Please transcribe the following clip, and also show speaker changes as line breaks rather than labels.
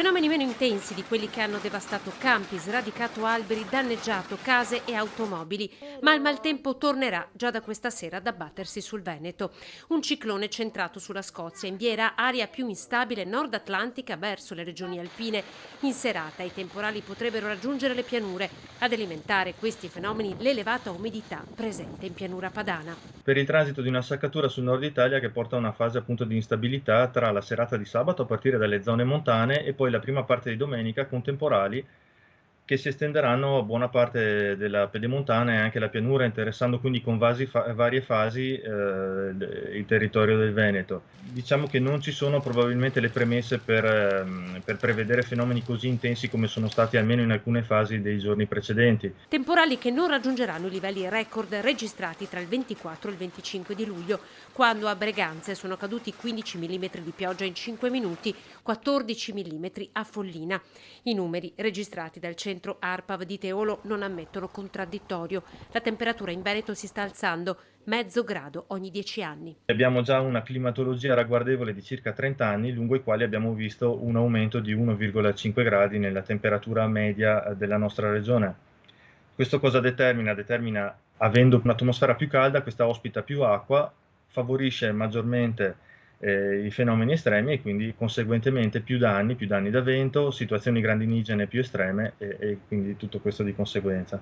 Fenomeni meno intensi di quelli che hanno devastato campi, sradicato alberi, danneggiato case e automobili, ma il maltempo tornerà già da questa sera ad abbattersi sul Veneto. Un ciclone centrato sulla Scozia invierà aria più instabile nord atlantica verso le regioni alpine. In serata i temporali potrebbero raggiungere le pianure. Ad alimentare questi fenomeni l'elevata umidità presente in pianura padana.
Per il transito di una saccatura sul nord Italia che porta a una fase appunto di instabilità tra la serata di sabato a partire dalle zone montane e poi la prima parte di domenica con temporali che si estenderanno a buona parte della pedemontana e anche la pianura, interessando quindi con varie fasi il territorio del Veneto. Diciamo che non ci sono probabilmente le premesse per prevedere fenomeni così intensi come sono stati almeno in alcune fasi dei giorni precedenti.
Temporali che non raggiungeranno i livelli record registrati tra il 24 e il 25 di luglio, quando a Breganze sono caduti 15 mm di pioggia in 5 minuti, 14 mm a Follina. I numeri registrati dal centro ARPAV di Teolo non ammettono contraddittorio. La temperatura in Veneto si sta alzando, mezzo grado ogni 10 anni.
Abbiamo già una climatologia ragguardevole di circa 30 anni, lungo i quali abbiamo visto un aumento di 1,5 gradi nella temperatura media della nostra regione. Questo cosa determina? Determina, avendo un'atmosfera più calda, questa ospita più acqua, favorisce maggiormente i fenomeni estremi e quindi conseguentemente più danni da vento, situazioni grandinigene più estreme e quindi tutto questo di conseguenza.